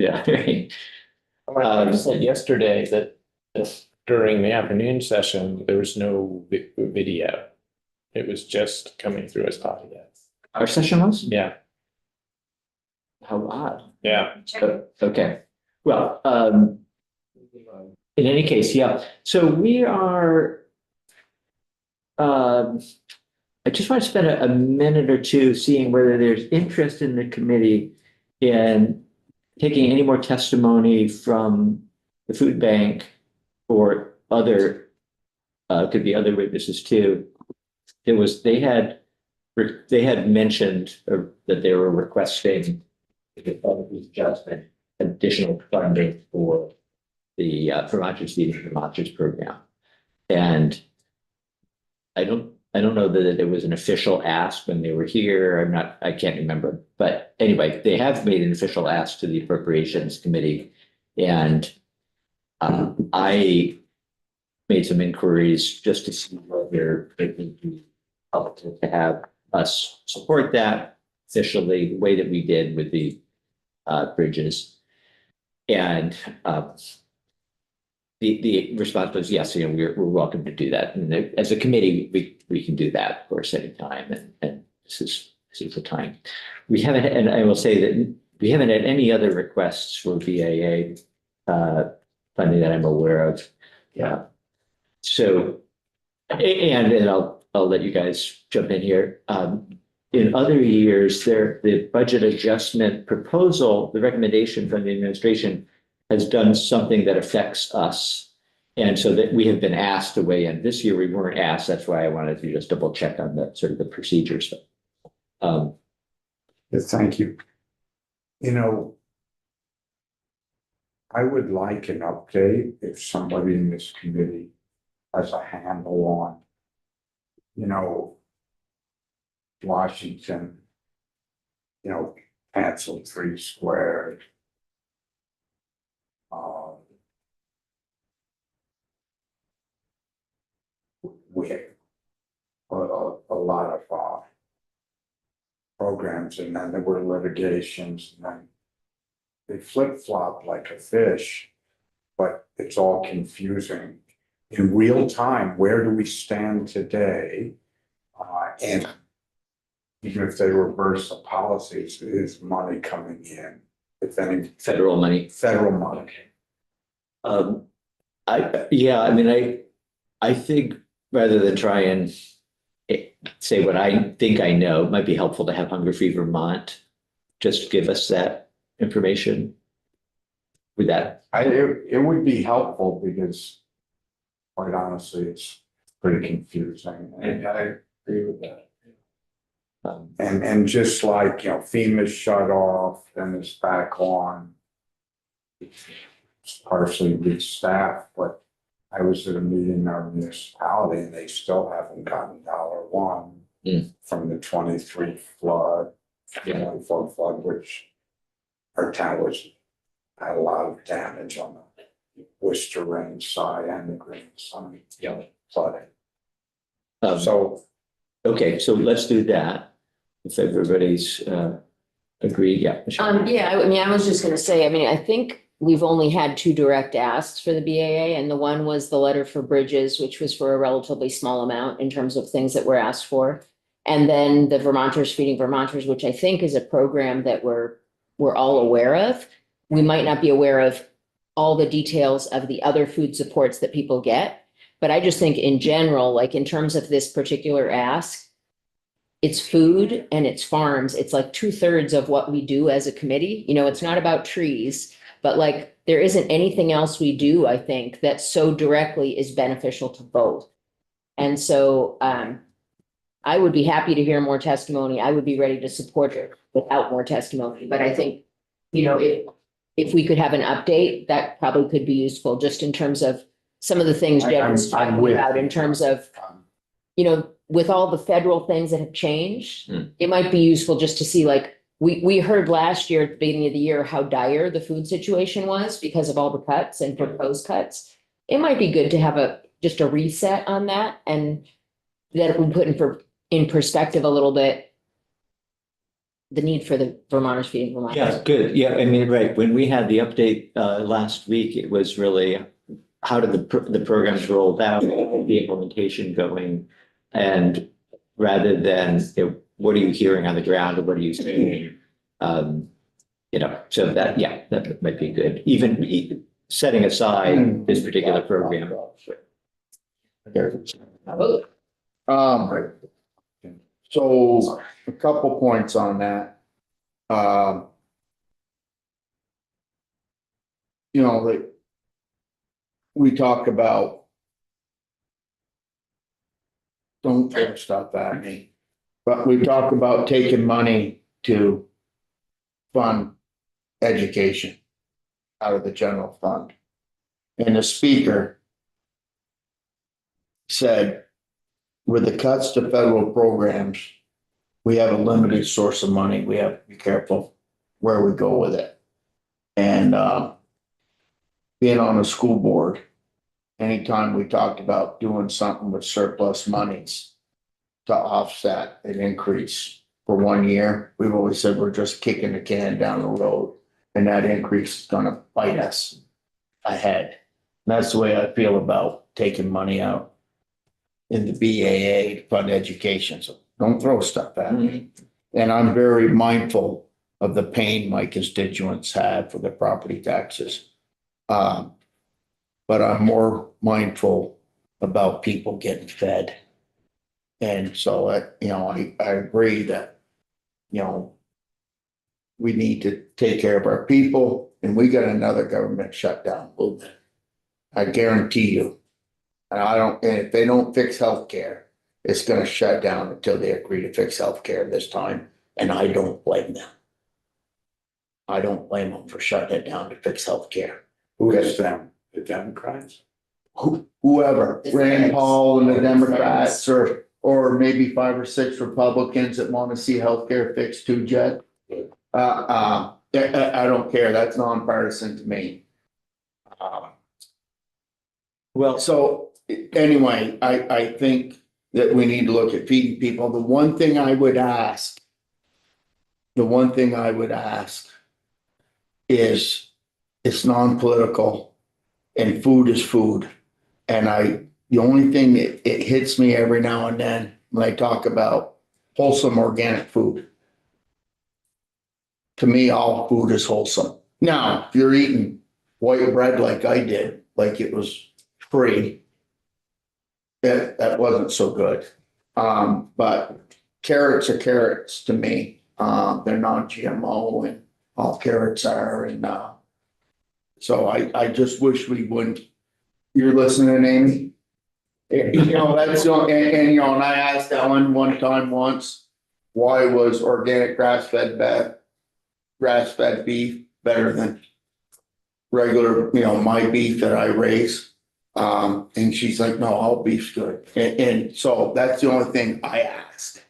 Yeah. Right. I said yesterday that during the afternoon session, there was no video. It was just coming through as audio. Our session was? Yeah, How odd. yeah. Okay. Well, in any case, yeah. So we are, I just want to spend a minute or two seeing whether there's interest in the committee in taking any more testimony from the food bank or other, could be other witnesses too. They had mentioned that they were requesting adjustment, additional funding for the Vermonters Feeding Vermonters program. And I don't know that it was an official ask when they were here. I can't remember. But anyway, they have made an official ask to the Appropriations Committee. And I made some inquiries just to see whether it would be helpful to have us support that officially the way that we did with the bridges. And the response was yes, we're welcome to do that. And as a committee, we can do that, of course, anytime. And this is the time. We haven't, and I will say that we haven't had any other requests for BAA funding that I'm aware of. Yeah. So, and I'll let you guys jump in here. In other years, the budget adjustment proposal, the recommendation from the administration has done something that affects us. And so that we have been asked to weigh in. This year we weren't asked. That's why I wanted to just double check on the sort of the procedures. Thank you. I would like an update if somebody in this committee has a handle on, Washington, pencil 3 squared. We have a lot of programs, and then there were litigations, and then they flip-flop like a fish, but it's all confusing. In real time, where do we stand today? And even if they reverse the policies, is money coming in? If any Federal money. federal money. I think rather than try and say what I think I know, it might be helpful to have Hunger Free Vermont just give us that information. With that, It would be helpful because quite honestly, it's pretty confusing. And I agree with that. And just like, FEMA's shut off, then it's back on. It's partially restaffed, but I was at a meeting in our municipality and they still haven't gotten $1 from the 23 flood, 24 flood, which our town had a lot of damage on the Worcester Range side and the Green side. Flooding. So okay, so let's do that. If everybody's agreed, yeah. I was just gonna say, I think we've only had 2 direct asks for the BAA, and the one was the letter for bridges, which was for a relatively small amount in terms of things that were asked for. And then the Vermonters Feeding Vermonters, which I think is a program that we're all aware of. We might not be aware of all the details of the other food supports that people get, but I just think in general, like in terms of this particular ask, it's food and it's farms. It's like 2/3 of what we do as a committee. It's not about trees, but like there isn't anything else we do, I think, that so directly is beneficial to both. And so I would be happy to hear more testimony. I would be ready to support it without more testimony. But I think, if we could have an update, that probably could be useful just in terms of some of the things Jeff was I'm talking with about in terms of, with all the federal things that have changed, it might be useful just to see, like, we heard last year at the beginning of the year how dire the food situation was because of all the cuts and proposed cuts. It might be good to have just a reset on that, and that we put in perspective a little bit the need for the Vermonters feeding Vermonters. Yeah, good. Yeah, I mean, right. When we had the update last week, it was really how did the programs rolled out, the implementation going, and rather than what are you hearing on the ground or what are you seeing? So that, yeah, that might be good. Even setting aside this particular program. So a couple points on that. Like we talk about. Don't throw stuff at me, but we talk about taking money to fund education out of the general fund. And the speaker said, with the cuts to federal programs, we have a limited source of money. We have to be careful where we go with it. And being on a school board, anytime we talked about doing something with surplus monies to offset an increase for 1 year, we've always said we're just kicking the can down the road. And that increase is gonna bite us ahead. And that's the way I feel about taking money out in the BAA to fund education. So don't throw stuff at me. And I'm very mindful of the pain my constituents have for their property taxes. But I'm more mindful about people getting fed. And so, I agree that, we need to take care of our people, and we got another government shutdown movement. I guarantee you. And if they don't fix healthcare, it's gonna shut down until they agree to fix healthcare this time, and I don't blame them. I don't blame them for shutting it down to fix healthcare. Who is them? The Democrats? Whoever, Rand Paul and the Democrats, or maybe 5 or 6 Republicans that want to see healthcare fixed too, Jed. I don't care. That's nonpartisan to me. Well, So anyway, I think that we need to look at feeding people. The one thing I would ask is it's non-political and food is food. And the only thing that it hits me every now and then when I talk about wholesome organic food. To me, all food is wholesome. Now, if you're eating white bread like I did, like it was free, that wasn't so good. But carrots are carrots to me. They're non-GMO and all carrots are. And so I just wish we wouldn't. You're listening, Amy? That's and I asked Ellen one time once, why was organic grass-fed beef better than regular, my beef that I raise? And she's like, no, all beef's good. And so that's the only thing I asked.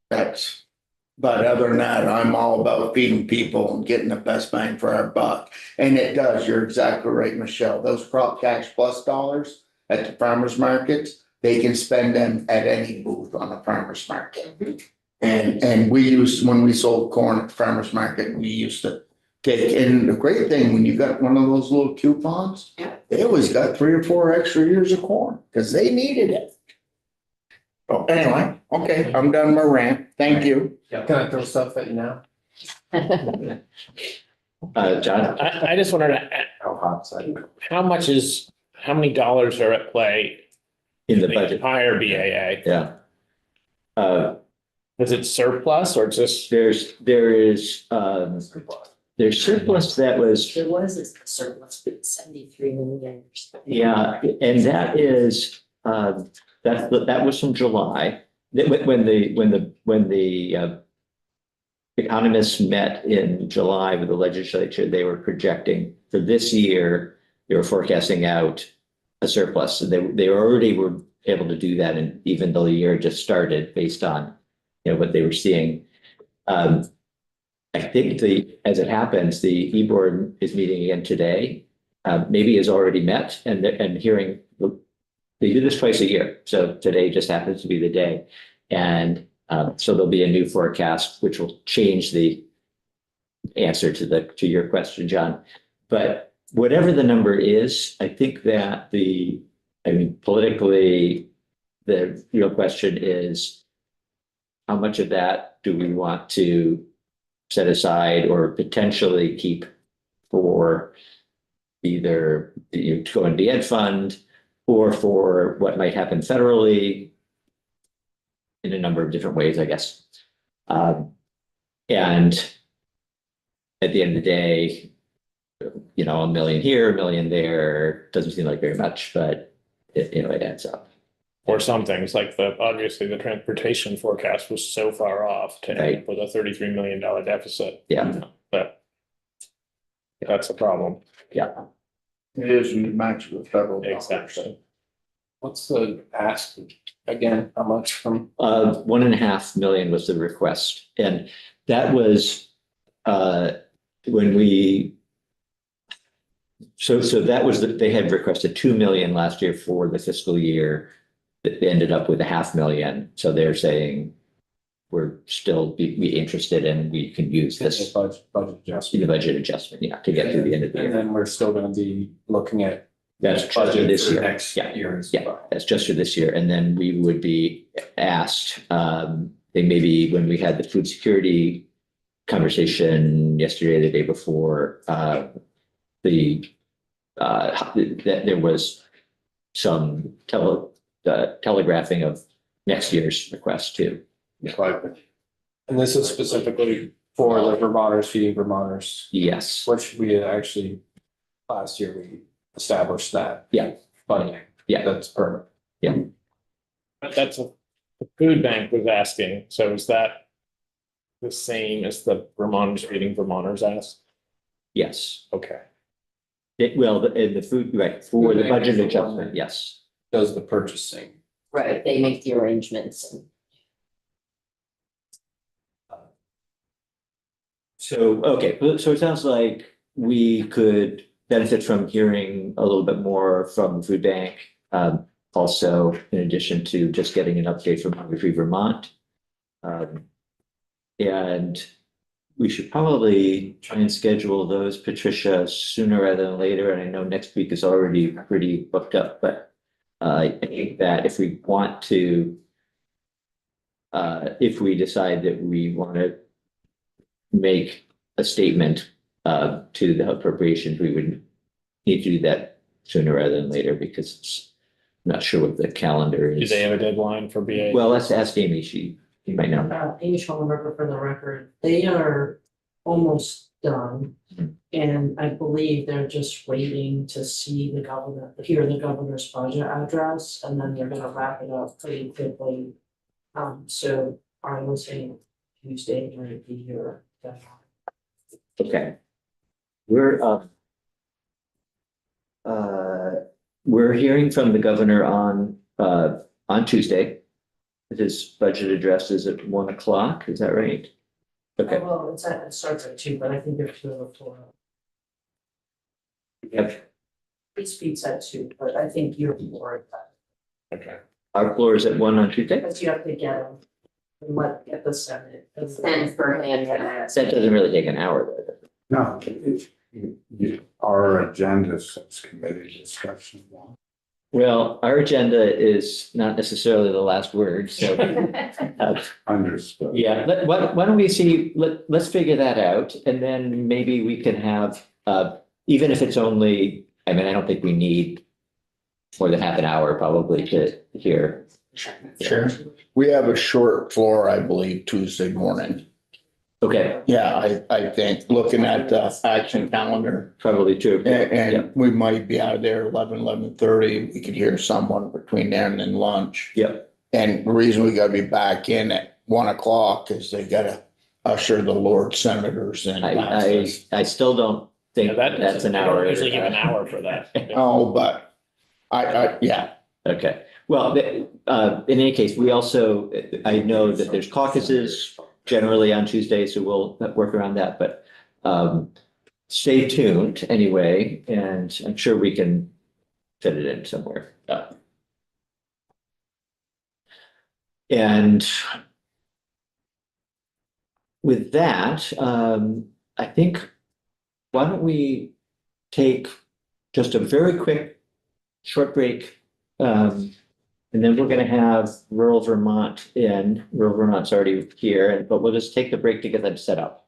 But other than that, I'm all about feeding people and getting the best bang for our buck. And it does, you're exactly right, Michelle. Those crop cash plus dollars at the farmers markets, they can spend them at any booth on the farmers market. And when we sold corn at the farmers market, we used to take, and the great thing, when you got one of those little coupons, they always got 3 or 4 extra years of corn because they needed it. Oh, anyway, okay, I'm done my rant. Thank you. Can I throw stuff at you now? John, I just wanted to, How hot's that? how many dollars are at play in the in the budget, entire BAA? yeah. Is it surplus or just? There is there's surplus that was, There was a surplus, but 73 million. yeah, and that is, that was from July. When the economists met in July with the legislature, they were projecting for this year, they were forecasting out a surplus. So they already were able to do that, and even though the year just started based on what they were seeing. I think as it happens, the e-board is meeting again today. Maybe has already met and hearing. They do this twice a year, so today just happens to be the day. And So there'll be a new forecast, which will change the answer to your question, John. But whatever the number is, I think that politically, the real question is how much of that do we want to set aside or potentially keep for either to go into the ed fund or for what might happen federally in a number of different ways, I guess. And at the end of the day, $1 million here, $1 million there, doesn't seem like very much, but it adds up. Or some things like obviously the transportation forecast was so far off to end up with a $33 million deficit. Yeah. But that's a problem. Yeah. It is matched with federal dollars. Exactly. What's the ask again? How much from? 1.5 million was the request. And that was when that was they had requested 2 million last year for the fiscal year. That ended up with 500,000. So they're saying we're still be interested and we can use this Budget in adjustment. the budget adjustment, to get through the end of the And year. then we're still gonna be looking at That's just for budget this for year. next Yeah. year as Yeah, well. that's just for this year. And then we would be asked, they maybe when we had the food security conversation yesterday, the day before, that there was some telegraphing of next year's request too. And this is specifically for the Vermonters, feeding Vermonters, Yes, which we had actually, last year we established that. Yeah. Funding. Yeah. That's permanent. But the food bank was asking, so is that the same as the Vermonters feeding Vermonters asked? yes. Okay. In the food, right, for the Food bank budget is the one adjustment, that- yes. Does the purchasing. Right, they make the arrangements. So, okay, so it sounds like we could benefit from hearing a little bit more from the food bank. Also, in addition to just getting an update from Hungry Free Vermont. And we should probably try and schedule those, Patricia, sooner rather than later. And I know next week is already pretty booked up, but I think that if we want to, if we decide that we want to make a statement to the appropriations, we would need to do that sooner rather than later because I'm not sure what the calendar Do is. they have a deadline for BA? Well, let's ask Amy. She might know. Amy Schollenberger for the record, they are almost done. And I believe they're just waiting to see hear the governor's budget address, and then they're gonna wrap it up pretty quickly. So I would say Tuesday might be your deadline. Okay. We're hearing from the governor on Tuesday. His budget address is at 1:00. Is that right? Okay. Well, it starts at 2, but I think there's 2 or 4. Yep. He speaks at 2, but I think you're more at that, Okay. Our floor is at 1 on Tuesday. because you have to get them. And get the Senate. And for hand. That doesn't really take an hour. Though. No, our agenda says committee discussion. Well, our agenda is not necessarily the last word, so. Understood. Yeah, why don't we see, let's figure that out, and then maybe we can have, even if it's only, I don't think we need more than half an hour probably to hear. Sure. We have a short floor, I believe, Tuesday morning. Okay, Yeah, I think, looking at the action calendar, probably true. and we might be out of there 11:30. We could hear someone between there and then lunch. Yep, And the reason we gotta be back in at 1:00 is they gotta usher the Lord senators in. I still don't think that's an I hour. don't usually give an hour for that. Oh, but yeah, Okay, well, in any case, we also, I know that there's caucuses generally on Tuesday, so we'll work around that, but stay tuned anyway, and I'm sure we can fit it in somewhere. And with that, I think, why don't we take just a very quick short break? And then we're gonna have rural Vermont in, rural Vermont's already here, but we'll just take the break to get them set up.